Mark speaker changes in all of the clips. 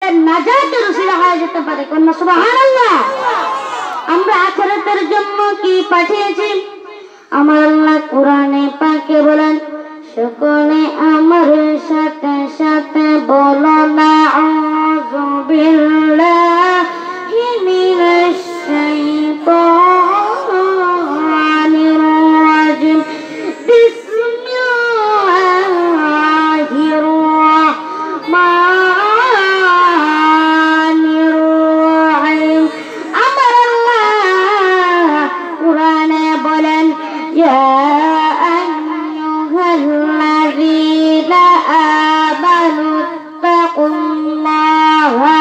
Speaker 1: আমাদের নাজাতের উসিলা হয়ে যেতে পারে। কন্যা সুবহানাল্লাহ। আমরা আখিরাতের জন্য কি পাঠিয়েছি? আমার আল্লাহ কোরআনে পাকে বলেন, সকলে আমার সাথে সাথে বলো না আউযু বিল্লাহি মিনাশ শাইতানির রাজিম। বিসমিল্লাহির রাহমানির রাহিম। আমার আল্লাহ কোরআনে বলেন, ইয়া আইয়ুহাল্লাযীনা আমানু তাকুল্লাহা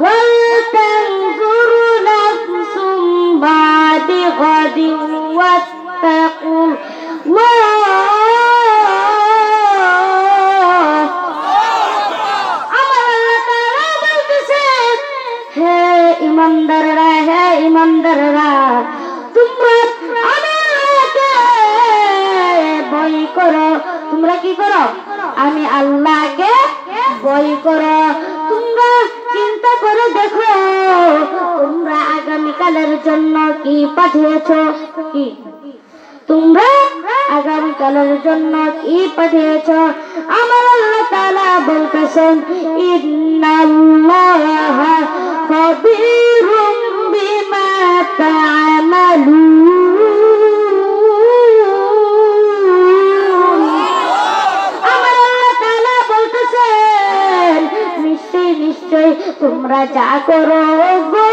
Speaker 1: ওয়াল তানজুর নাফসুম বা'দা গাদিন ওয়াত্তাকুল্লাহ। আমার আল্লাহ তাআলা বলতেছেন, হে ইমানদাররা, তোমরা আমাকে ভয় করো। তোমরা কি করো? আমি আল্লাহকে ভয় করো। তোমরা চিন্তা করে দেখো, তোমরা আগামীকালের জন্য কি পাঠিয়েছো? কি তোমরা আগামীকালের জন্য কি পাঠিয়েছো? আমার আল্লাহ তাআলা বলতেছেন, ইন্নাল্লাহা খাবীরুম বিমা তা'মালুন। আমার আল্লাহ তাআলা বলতেছেন, নিশ্চয় তোমরা যা করো গো,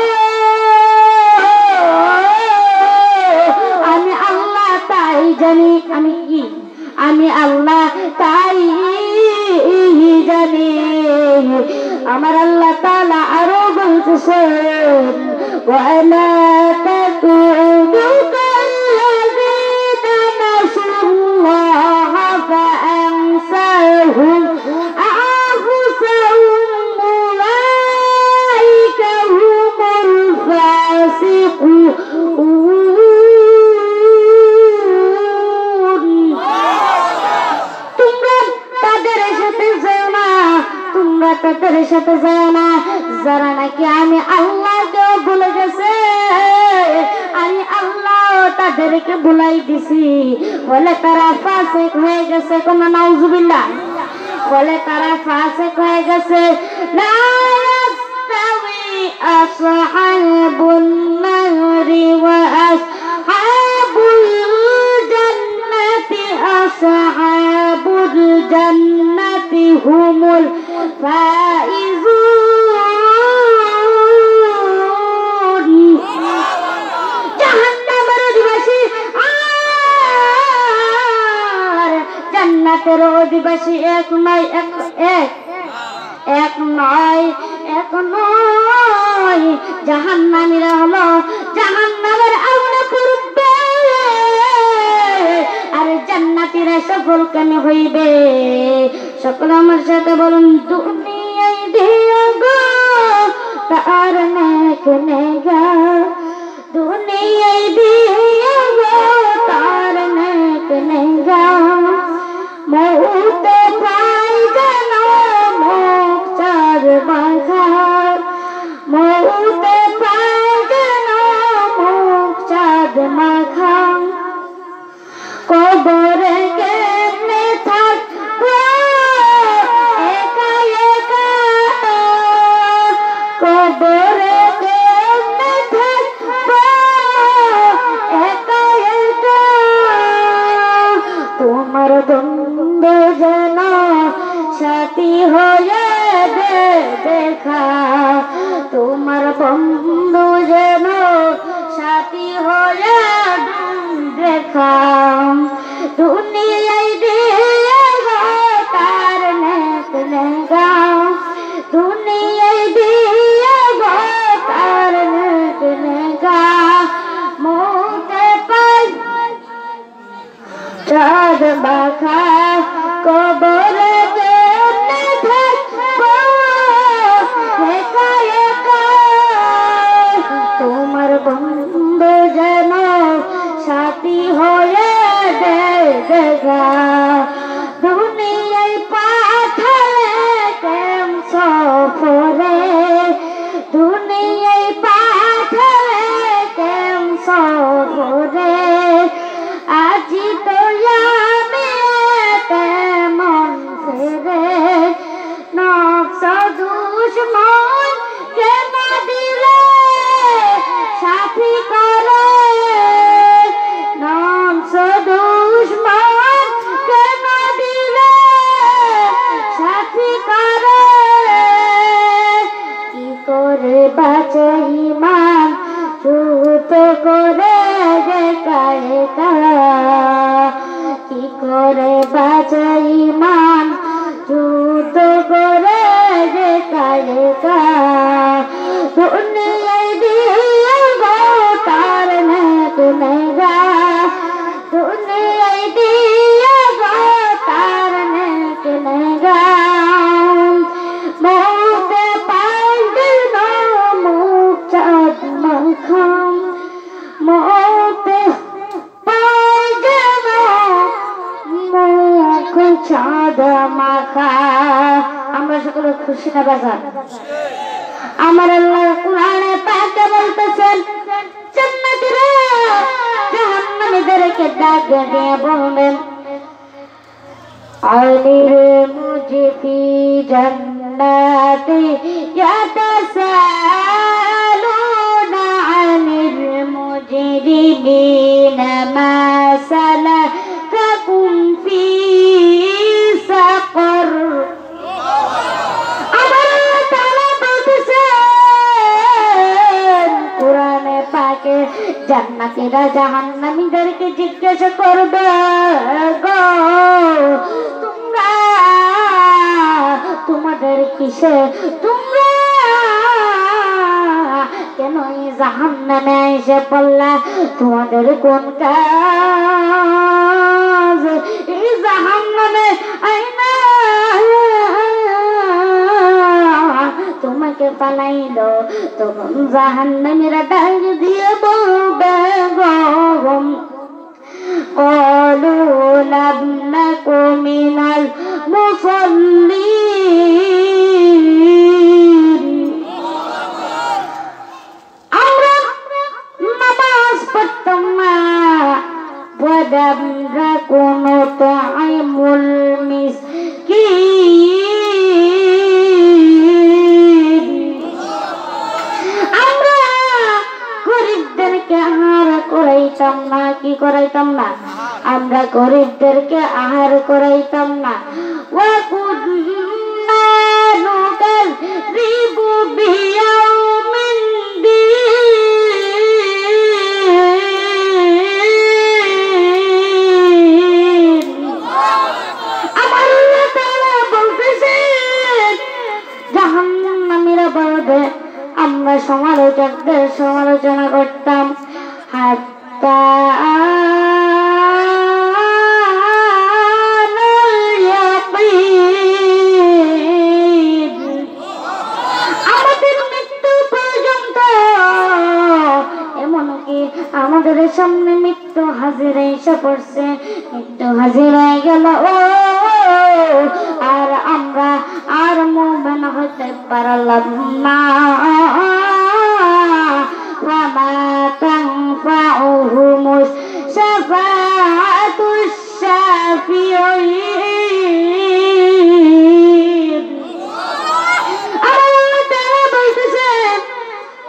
Speaker 1: আমি আল্লাহ তাই জানি। আমি কি? আমি আল্লাহ তাই জানি। আমার আল্লাহ তাআলা আরো বলতেছেন, ওয়ালা তাকুনু কাল্লাযীনা নাসুল্লাহা ফাআনসাহুম আনফুসাহুম উলাইকা হুমুল ফাসিকুন। তাদের সাথে যায় না যারা নাকি আমি আল্লাহকে ভুলে গেছে। আমি আল্লাহ তাদেরকে ভুলাই দিছি বলে তারা ফাসিক হয়ে গেছে। কোন নাউজুবিল্লাহ। বলে তারা ফাসিক হয়ে গেছে। লা ইয়াস্তাওই আসহাবুন নারি ওয়া আসহাবুল জান্নাতি। আসহাবুল জান্নাতি হুমুল ফাইজুন। জাহান্নামের অধিবাসী আর জান্নাতের অধিবাসী এক নয়। জাহান্নামীরা হলো জাহান্নামের আগুনে পুড়বে, আর জান্নাতীরা সফল কেন হইবে? সকলে আমার সাথে বলুন, দুনিয়ায় দিও গো তার নেক নেগা। দুনিয়ায় দিও গো তার নেক নেগা। মৌতে পাই যেন মুখ চাঁদ মাখা। মৌতে পাই যেন মুখ চাঁদ মাখা। কবরে কেমনে থাকবো একা একা। কবরে কেমনে থাকবো একা একা। তোমার বন্ধু যেন সাথী হয়ে দেখা। তোমার বন্ধু যেন সাথী হয়ে দেখা। দুনিয়ায় দিয়ে গো তার নেক নেগা। দুনিয়ায় দিয়ে গো তার নেক নেগা। মুখে পাই চাঁদ মাখা। কবরে কেমনে থাকবো একা একা। তোমার বন্ধু যেন সাথী হয়ে দেখা। দুনিয়ায় পাঠালে কেম সফরে। দুশ্মন কেন দিলে সাথী করে নমস দুশ্মন কেন দিলে সাথী করে কি করে বাঁচে ইমান চুপ করে যে কারে কি করে বাঁচে ইমান চুপ করে যে কারে দুনিয়ায় দিয়ে গো তার নে গুনেগা দুনিয়ায় দিয়ে গো তার নে গুনেগা মৌতে পাই দিল মুখ চাঁদ মাখাম মৌতে পাই দিল মুখ চাঁদ মাখা আমরা সকলে খুশি না বাজার আমার আল্লাহ কুরআনে পাকে বলতেছেন জান্নাতীরা জাহান্নামীদেরকে ডাক দিয়ে বলবেন আলির মুঝে ফি জান্নাতি ইয়াতাসালুনা আনিল মুজরিমিনা মা সালাকাকুম ফি সাকর জান্নাতীরা জাহান্নামীদেরকে জিজ্ঞাসা করবে গো তোমরা তোমাদের কিসে তোমরা কেন এই জাহান্নামে এসে পড়লা তোমাদের কোন কাজ এই জাহান্নামে আইনা তোমাকে পালাইল তখন জাহান্নামীরা ডাক দিয়ে বলবে গো قالوا لم نك من المصلين আমরা নামাজ পড়তাম না ولم نكن نطعم المسكين আমরা গরিবদেরকে আহার করাইতাম না কি করাইতাম না আমরা গরিবদেরকে আহার করাইতাম না وكنا نكذب بيوم الدين আমার আল্লাহ তাআলা বলতেছেন জাহান্নামীরা বলবে আমরা সমালোচকদের সমালোচনা করতাম হাত্তা আমাদের সামনে মৃত্যু হাজির এসে পড়ছে মৃত্যু হাজির হয়ে গেল ও আর আমরা আর মুমিন হতে পারলাম না ওয়ামা তানফাউহুমুস শাফাআতুশ শাফিঈন আল্লাহ তাআলা বলতেছেন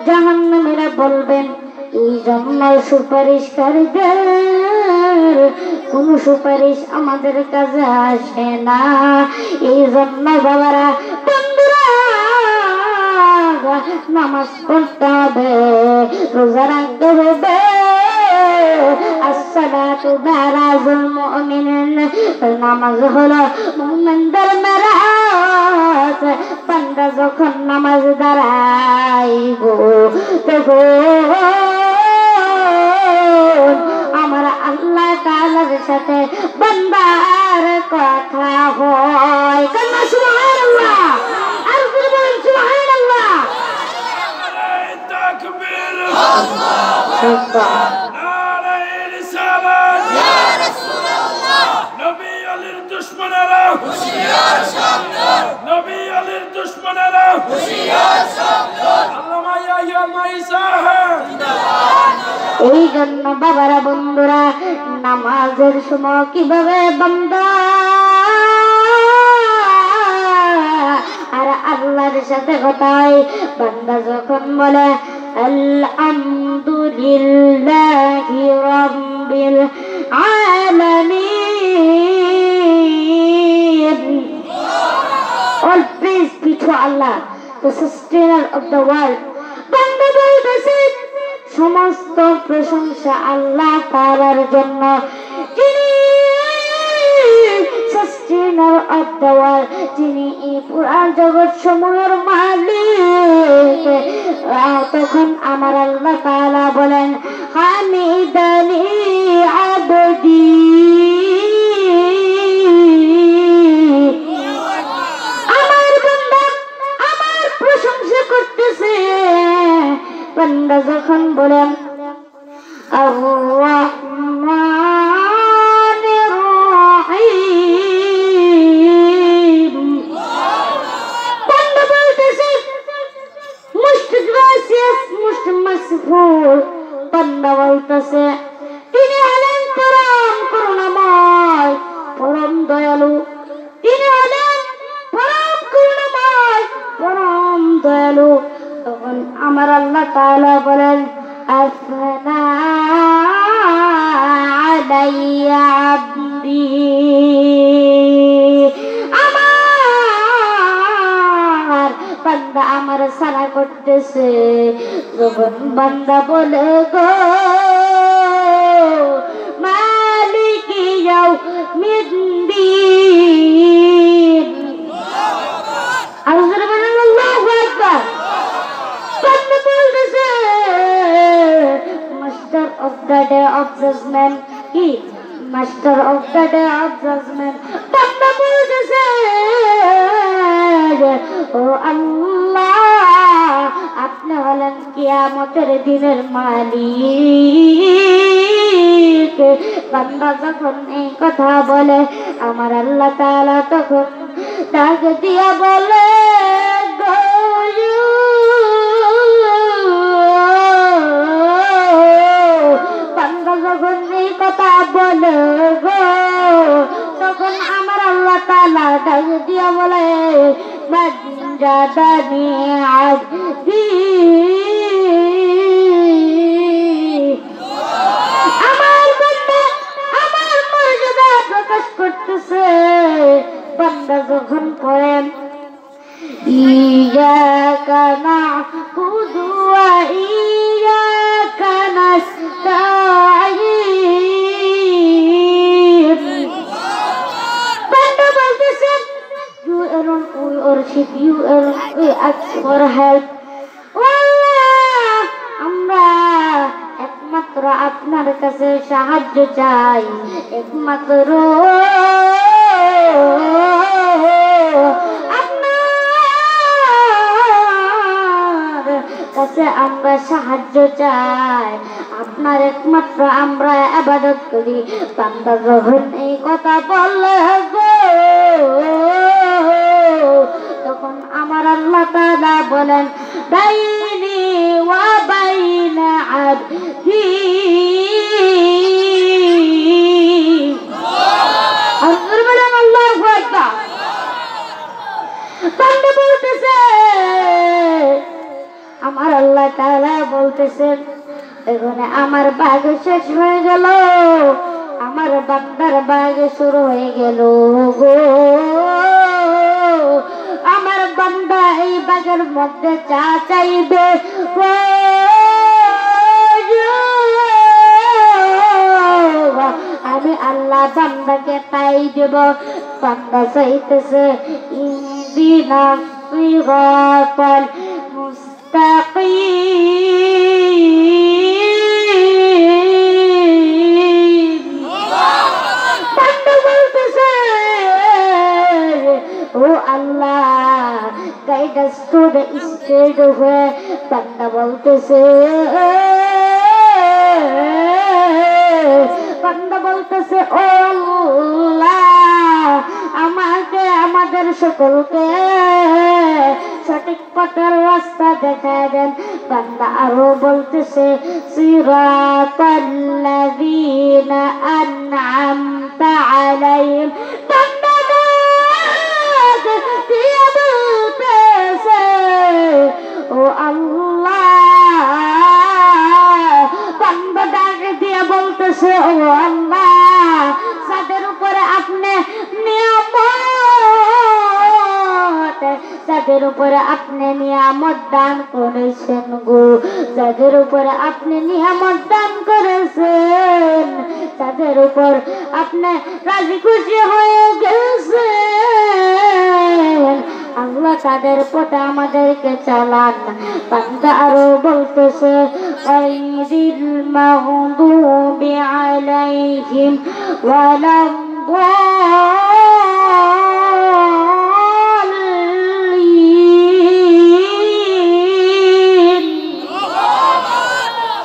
Speaker 1: জাহান্নামীরা বলবেন এই জন্য সুপারিশকারীদের কোন সুপারিশ আমাদের কাছে আসে না এই জন্য বাবারা বন্ধুরা নামাজ পড়তে হবে রোজা রাখতে হবে আসসালাতু বারাজুল মুমিনিন নামাজ হলো মুমিনদের মেরাজ বান্দা যখন নামাজ দাঁড়াইব তখন আমার আল্লাহ তাআলার সাথে বান্দার কথা হয় কান্না সুবহানাল্লাহ আর বলুন সুবহানাল্লাহ তাকবীর আল্লাহু আকবার নারে রিসালাত ইয়া রাসূলুল্লাহ নবী আলীর দুশমনেরা হুশিয়ার সাবধান নবী আলীর দুশমনেরা হুশিয়ার সাবধান আল্লামা ইয়াহইয়া মাইসাহা জিন্দাবাদ এই জন্য বাবারা বন্ধুরা নামাজের সময় কিভাবে বান্দা আর আল্লাহর সাথে কথা হয়। বান্দা যখন বলে আলহামদুলিল্লাহি রাব্বিল আলামিন, all praise be to Allah, the sustainer of the world. বান্দা বলতেছে সমস্ত প্রশংসা আল্লাহ তাআলার জন্য, যিনি sustainer of the world, যিনি এই পুরা জগৎ সমূহের মালিক। তখন আমার আল্লাহ তাআলা বলেন হামিদানি আবদি, আমার বান্দা আমার প্রশংসা করতেছে। বান্দা যখন বলেন আর-রাহমানির রাহিম, বান্দা বলতেছে most gracious, most merciful। বান্দা বলতেছে তিনি হলেন পরম করুণাময়, পরম দয়ালু, তিনি হলেন পরম করুণাময়, পরম দয়ালু। তখন আমার আল্লাহ তাআলা বলেন আসনা আলাইয়া আবদি, আমার বান্দা আমার সারা করতেছে। যখন বান্দা বলে গো মালিকি ইয়াউমিদ্দিন, আল্লাহু আকবার, বান্দা বলতেছে master of the day of judgment, কি master of the day of judgment. বান্দা বলতেছে ও আল্লাহ আপনি হলেন কিয়ামতের দিনের মালিক। বান্দা যখন এই কথা বলে আমার আল্লাহ তাআলা তখন ডাক দিয়া বলে বান্দা যখন এই কথা বলে গো, তখন আমার আল্লাহ তাআলা ডাক দিয়া বলে মানজাদানি আবদি, আমার বান্দা আমার মর্যাদা প্রকাশ করতেছে। বান্দা যখন পড়েন ইয়াকা না'বুদু ওয়া ইয়াকা নাস্তাঈন, বান্দা বলতেছে you alone we worship, you alone we ask for help। আল্লাহ আমরা একমাত্র আপনার কাছে সাহায্য চাই, একমাত্র কাছে আমরা সাহায্য চাই, আপনার একমাত্র আমরা ইবাদত করি। বান্দা যখন এই কথা বলে গো, তখন আমার আল্লাহ তাআলা বলেন বাইনি ওয়া বাইনা আবদি, আল্লাহ বলেন আল্লাহু আকবার। বান্দা বলতেছে আমার আল্লাহ তাআলা বলতেছেন এখানে আমার ভাগ শেষ হয়ে গেল, আমার বান্দার ভাগ শুরু হয়ে গেল গো। আমার বান্দা এই ভাগের মধ্যে যা চাইবে গো, আমি আল্লাহ বান্দাকে তাই দেব। বান্দা চাইতেছে ইহদিনাস সিরাতাল মুস্তাকিম, বান্দা বলতেছে ও আল্লাহ guide us to the straight way. বান্দা বলতেছে বান্দা বলতেছে ও আল্লাহ আমাকে আমাদের সকলকে সঠিক পথের রাস্তা দেখায় দেন। বান্দা আরো বলতেছে সিরাতাল্লাযীনা আন'আমতা আলাইহিম, বান্দা দিয়ে বলতেছে নিয়ামত দান করেছেন গো, যাদের উপরে আপনি নিয়ামত দান করেছেন, যাদের উপর আপনি রাজি খুশি হয়ে গেছেন, আল্লাহ তাদের পথে আমাদেরকে চালান। বান্দা আরো বলতেছে গায়রিল মাগদুবি আলাইহিম ওয়ালাদ দাল্লিন।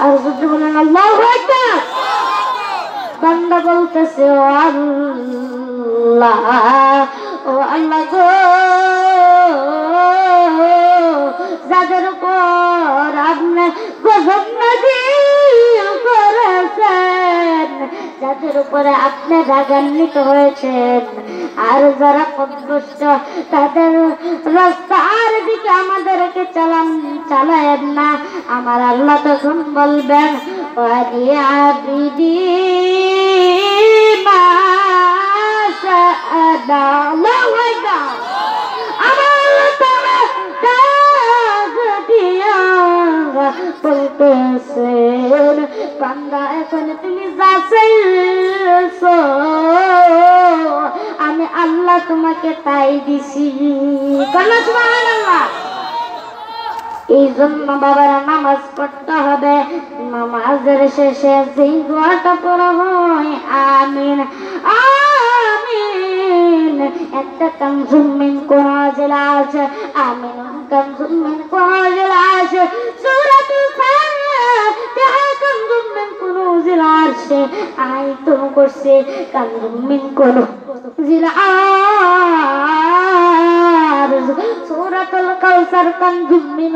Speaker 1: আর যদি বলেন আল্লাহু আকবার। বান্দা বলতেছে ও আল্লাহ, ও আল্লাহ গো, যাদের উপর আপনি গজব নাযিল করেছেন, যাদের উপরে আপনি রাগান্বিত হয়েছেন, আর যারা পথভ্রষ্ট তাদের রাস্তার দিকে আমাদেরকে চালায়েন না। আমার আল্লাহ তখন বলবেন ওয়ালিআবিদি মা সাআদা। আল্লাহু আকবার। আমার বলতেছেন বান্দা এখন তুমি যা চাইছো আমি আল্লাহ তোমাকে তাই দিছি। সুবহানাল্লাহ। এই জন্য বাবারা নামাজ পড়তে হবে, নামাজের শেষে যেই দোয়াটা পড়া হয় আমিন আমিন, একটা কানজুম মিন কুরাজিল আরশ, আমিন কানজুম মিন কুরাজিল আরশ, সূরাতুল ফাতিহা কানজুম মিন কুরাজিল আরশ, আয়াতুল কুরসি কানজুম মিন কুরাজিল আরশ, সূরাতুল কাউসার কানজুম মিন